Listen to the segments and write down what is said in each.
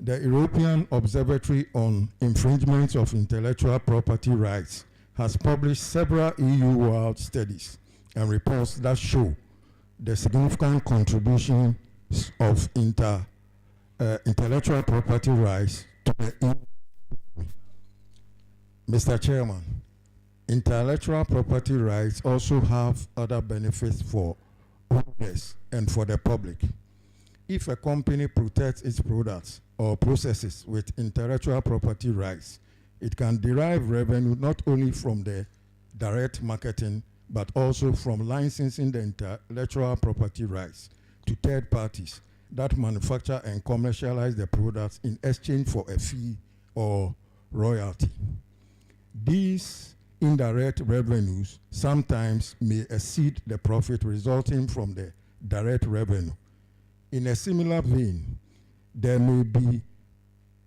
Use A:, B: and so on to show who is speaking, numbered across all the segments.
A: The European Observatory on Infringements of Intellectual Property Rights has published several EU-wide studies and reports that show the significant contributions of intellectual property rights to the EU. Mr. Chairman, intellectual property rights also have other benefits for owners and for the public. If a company protects its products or processes with intellectual property rights, it can derive revenue not only from the direct marketing, but also from licensing the intellectual property rights to third parties that manufacture and commercialize the products in exchange for a fee or royalty. These indirect revenues sometimes may exceed the profit resulting from the direct revenue. In a similar vein, they may be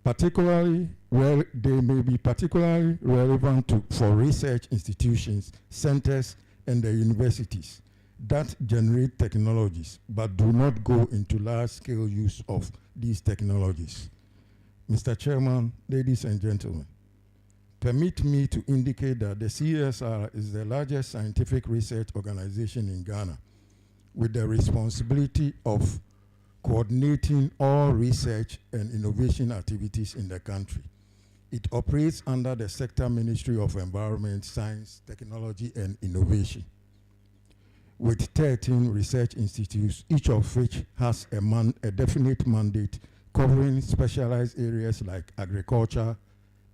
A: particularly relevant for research institutions, centers, and the universities that generate technologies but do not go into large-scale use of these technologies. Mr. Chairman, ladies and gentlemen, permit me to indicate that the CSIR is the largest scientific research organization in Ghana, with the responsibility of coordinating all research and innovation activities in the country. It operates under the Sector Ministry of Environment, Science, Technology, and Innovation, with 13 research institutes, each of which has a definite mandate covering specialized areas like agriculture,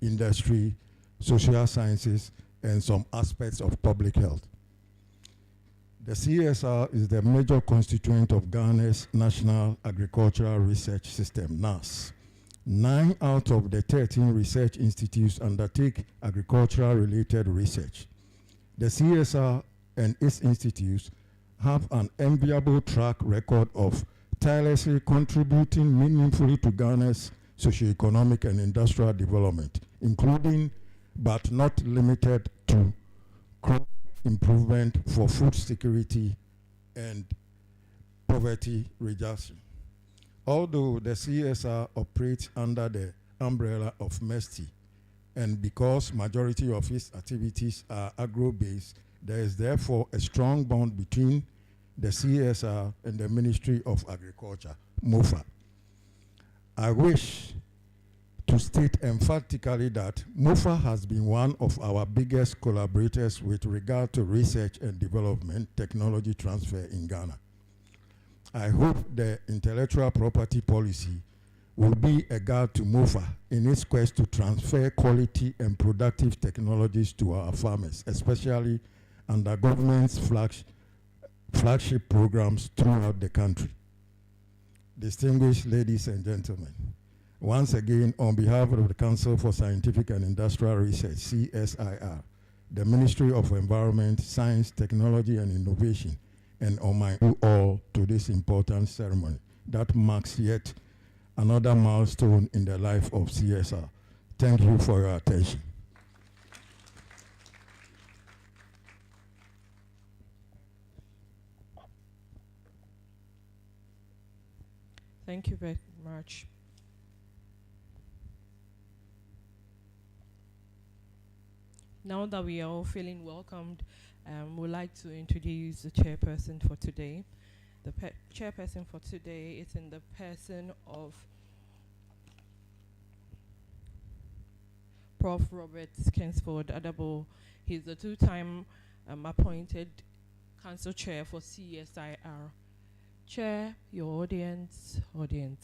A: industry, social sciences, and some aspects of public health. The CSIR is the major constituent of Ghana's National Agricultural Research System, NARS. 9 out of the 13 research institutes undertake agricultural-related research. The CSIR and its institutes have an enviable track record of tirelessly contributing meaningfully to Ghana's socioeconomic and industrial development, including but not limited to crop improvement for food security and poverty reduction. Although the CSIR operates under the umbrella of MESTI, and because majority of its activities are agro-based, there is therefore a strong bond between the CSIR and the Ministry of Agriculture, MOFA. I wish to state emphatically that MOFA has been one of our biggest collaborators with regard to research and development technology transfer in Ghana. I hope the intellectual property policy will be a guide to MOFA in its quest to transfer quality and productive technologies to our farmers, especially under government's flagship programs throughout the country. Distinguished ladies and gentlemen, once again, on behalf of the Council for Scientific and Industrial Research, CSIR, the Ministry of Environment, Science, Technology, and Innovation, and on my all to this important ceremony that marks yet another milestone in the life of CSIR. Thank you for your attention.
B: Thank you very much. Now that we are all feeling welcomed, we'd like to introduce the chairperson for today. The chairperson for today is in the person of Prof. Robert Kingsford Adabo. He's the 2-time appointed council chair for CSIR. Chair, your audience,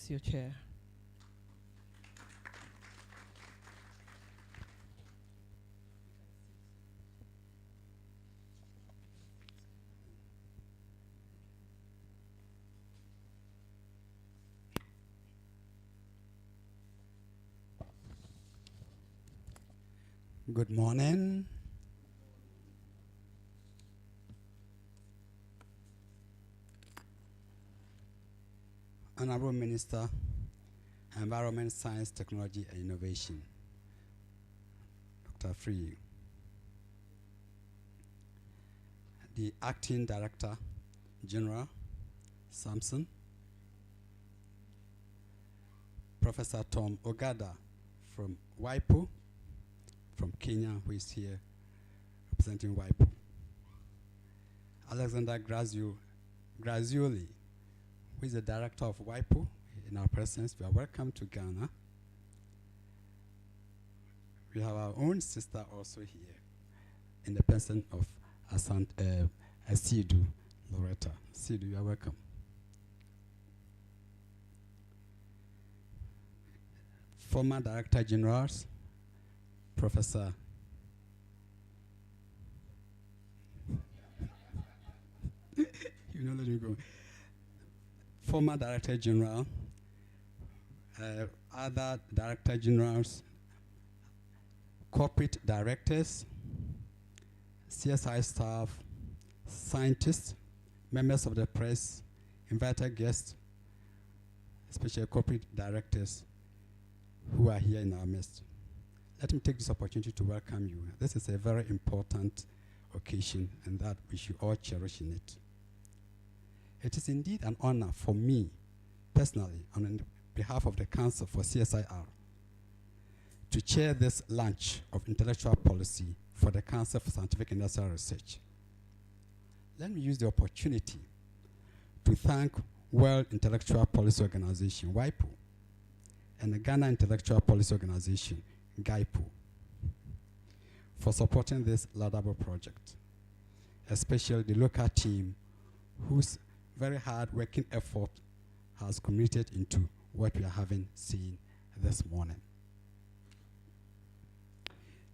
B: your chair.
C: Good morning. Honorable Minister, Environment, Science, Technology, and Innovation, Dr. Free, the Acting Director General, Samson, Professor Tom Ogada from WIPO, from Kenya, who is here representing WIPO. Alexander Grazioli, who is the director of WIPO in our presence. You are welcome to Ghana. We have our own sister also here in the person of Asidu Loretta. Asidu, you are welcome. Former Director Generals, Professor you know, let me go. Former Director General, other Director Generals, corporate directors, CSI staff, scientists, members of the press, invited guests, especially corporate directors who are here in our midst. Let me take this opportunity to welcome you. This is a very important occasion, and that we should all cherish in it. It is indeed an honor for me, personally, on behalf of the Council for CSIR, to chair this launch of intellectual policy for the Council for Scientific and Industrial Research. Let me use the opportunity to thank World Intellectual Policy Organization, WIPO, and the Ghana Intellectual Policy Organization, GIPO, for supporting this laudable project, especially the local team whose very hard working effort has committed into what we are having seen this morning.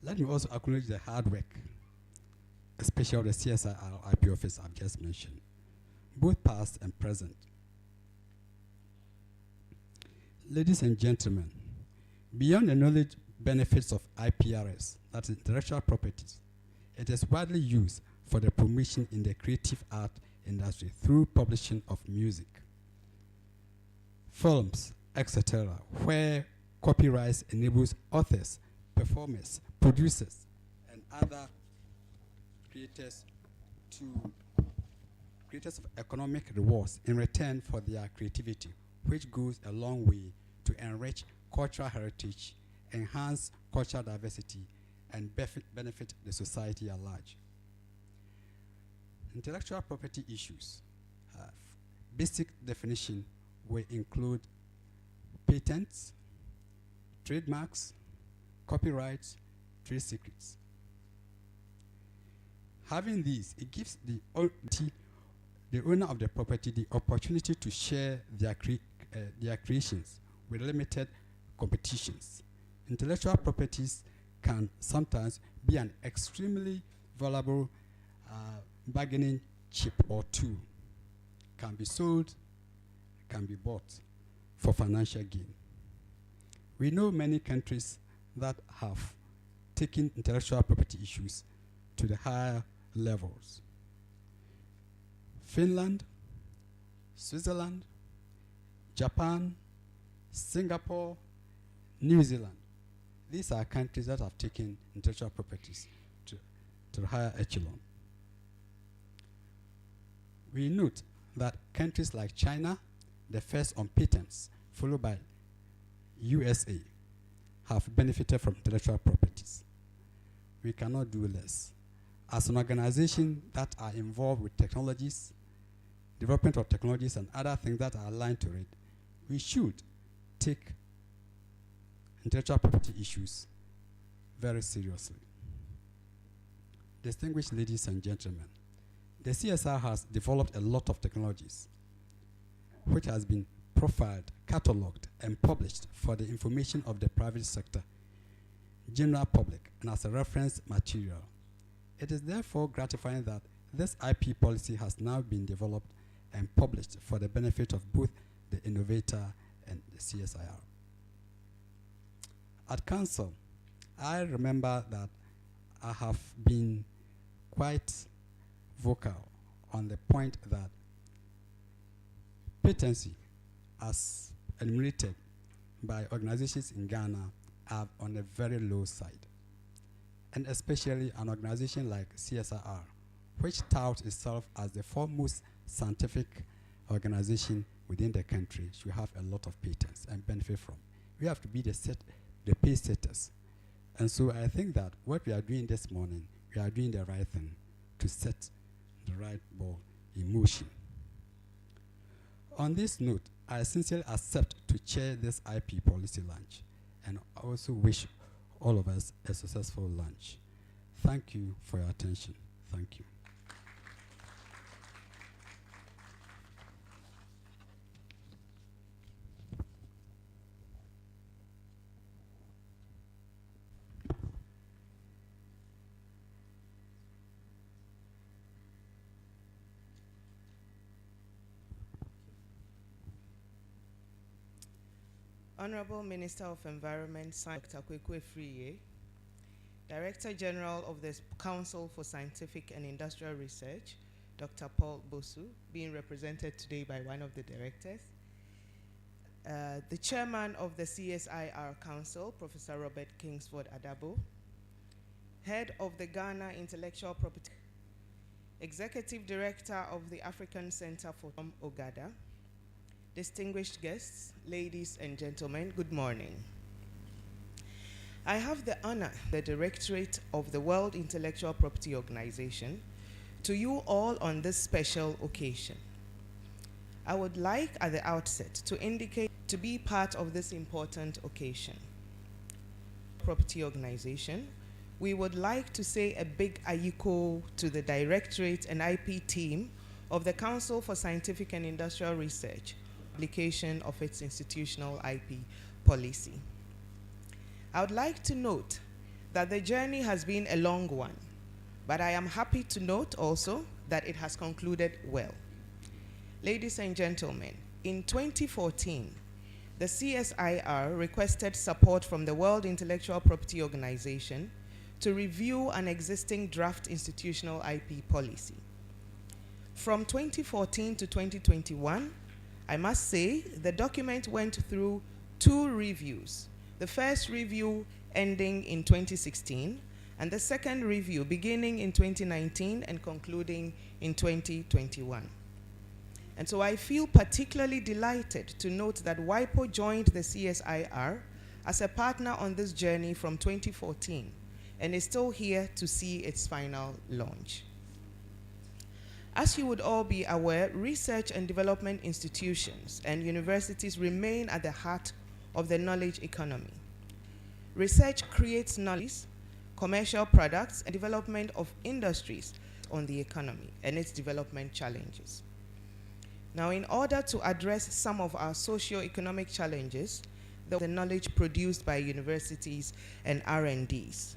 C: Let me also acknowledge the hard work, especially of the CSIR IP office I've just mentioned, both past and present. Ladies and gentlemen, beyond the knowledge benefits of IPRS, that is intellectual properties, it is widely used for the promotion in the creative art industry through publishing of music, films, etc., where copyright enables authors, performers, producers, and other creators of economic rewards in return for their creativity, which goes a long way to enrich cultural heritage, enhance cultural diversity, and benefit the society at large. Intellectual property issues, basic definition will include patents, trademarks, copyrights, trade secrets. Having these, it gives the owner of the property the opportunity to share their creations with limited competitions. Intellectual properties can sometimes be an extremely valuable bargaining chip or tool. Can be sold, can be bought for financial gain. We know many countries that have taken intellectual property issues to the higher levels. Finland, Switzerland, Japan, Singapore, New Zealand. These are countries that have taken intellectual properties to the higher echelon. We note that countries like China, the first on patents, followed by USA, have benefited from intellectual properties. We cannot do less. As an organization that are involved with technologies, development of technologies and other things that are aligned to it, we should take intellectual property issues very seriously. Distinguished ladies and gentlemen, the CSR has developed a lot of technologies which has been profiled, catalogued, and published for the information of the private sector, general public, and as a reference material. It is therefore gratifying that this IP policy has now been developed and published for the benefit of both the innovator and the CSIR. At Council, I remember that I have been quite vocal on the point that patency, as enumerated by organizations in Ghana, are on a very low side. And especially an organization like CSIR, which touts itself as the foremost scientific organization within the country, should have a lot of patents and benefit from We have to be the pace setters. And so I think that what we are doing this morning, we are doing the right thing to set the right ball in motion. On this note, I sincerely accept to chair this IP policy launch, and I also wish all of us a successful launch. Thank you for your attention. Thank you.
D: Honorable Minister of Environment, Dr. Kwekwe Friye, Director General of the Council for Scientific and Industrial Research, Dr. Paul Bosu, being represented today by one of the directors, the Chairman of the CSIR Council, Professor Robert Kingsford Adabo, Head of the Ghana Intellectual Property, Executive Director of the African Center for Tom Ogada, distinguished guests, ladies and gentlemen, good morning. I have the honor, the Directorate of the World Intellectual Property Organization, to you all on this special occasion. I would like at the outset to indicate to be part of this important occasion. Property Organization, we would like to say a big ayiko to the Directorate and IP team of the Council for Scientific and Industrial Research, application of its institutional IP policy. I would like to note that the journey has been a long one, but I am happy to note also that it has concluded well. Ladies and gentlemen, in 2014, the CSIR requested support from the World Intellectual Property Organization to review an existing draft institutional IP policy. From 2014 to 2021, I must say, the document went through 2 reviews. The first review ending in 2016, and the second review beginning in 2019 and concluding in 2021. And so I feel particularly delighted to note that WIPO joined the CSIR as a partner on this journey from 2014 and is still here to see its final launch. As you would all be aware, research and development institutions and universities remain at the heart of the knowledge economy. Research creates knowledge, commercial products, and development of industries on the economy and its development challenges. Now, in order to address some of our socio-economic challenges, the knowledge produced by universities and R&Ds.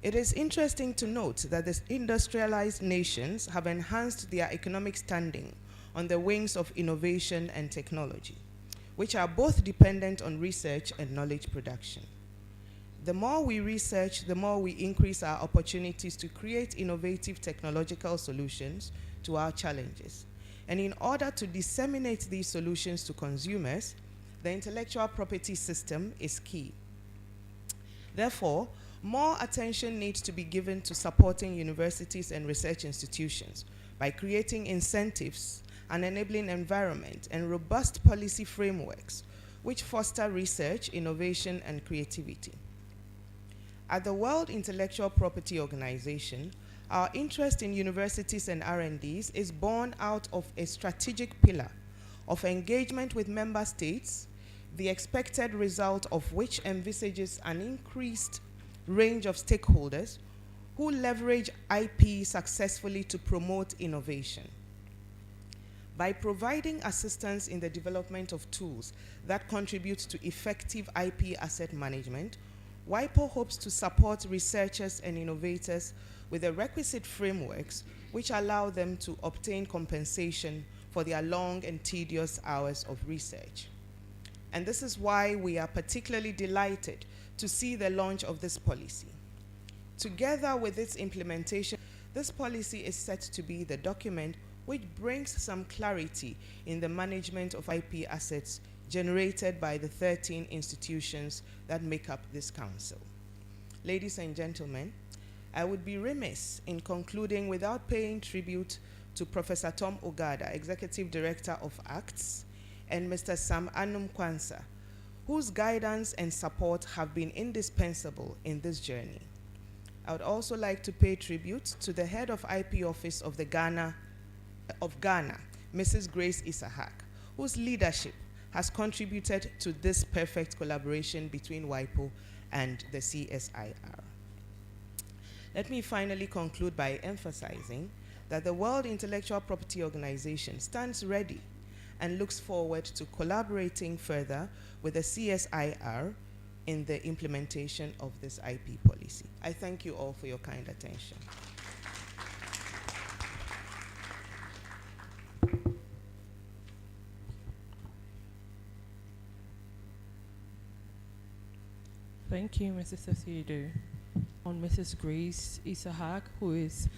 D: It is interesting to note that the industrialized nations have enhanced their economic standing on the wings of innovation and technology, which are both dependent on research and knowledge production. The more we research, the more we increase our opportunities to create innovative technological solutions to our challenges. And in order to disseminate these solutions to consumers, the intellectual property system is key. Therefore, more attention needs to be given to supporting universities and research institutions by creating incentives, an enabling environment, and robust policy frameworks which foster research, innovation, and creativity. At the World Intellectual Property Organization, our interest in universities and R&Ds is born out of a strategic pillar of engagement with member states, the expected result of which envisages an increased range of stakeholders who leverage IP successfully to promote innovation. By providing assistance in the development of tools that contribute to effective IP asset management, WIPO hopes to support researchers and innovators with the requisite frameworks which allow them to obtain compensation for their long and tedious hours of research. And this is why we are particularly delighted to see the launch of this policy. Together with its implementation, this policy is set to be the document which brings some clarity in the management of IP assets generated by the 13 institutions that make up this council. Ladies and gentlemen, I would be remiss in concluding without paying tribute to Professor Tom Ogada, Executive Director of ACTS, and Mr. Sam Anum Kwansa, whose guidance and support have been indispensable in this journey. I would also like to pay tribute to the head of IP Office of Ghana, Mrs. Grace Isahak, whose leadership has contributed to this perfect collaboration between WIPO and the CSIR. Let me finally conclude by emphasizing that the World Intellectual Property Organization stands ready and looks forward to collaborating further with the CSIR in the implementation of this IP policy. I thank you all for your kind attention.
B: Thank you, Mrs. Sasido. On Mrs. Grace Isahak, who is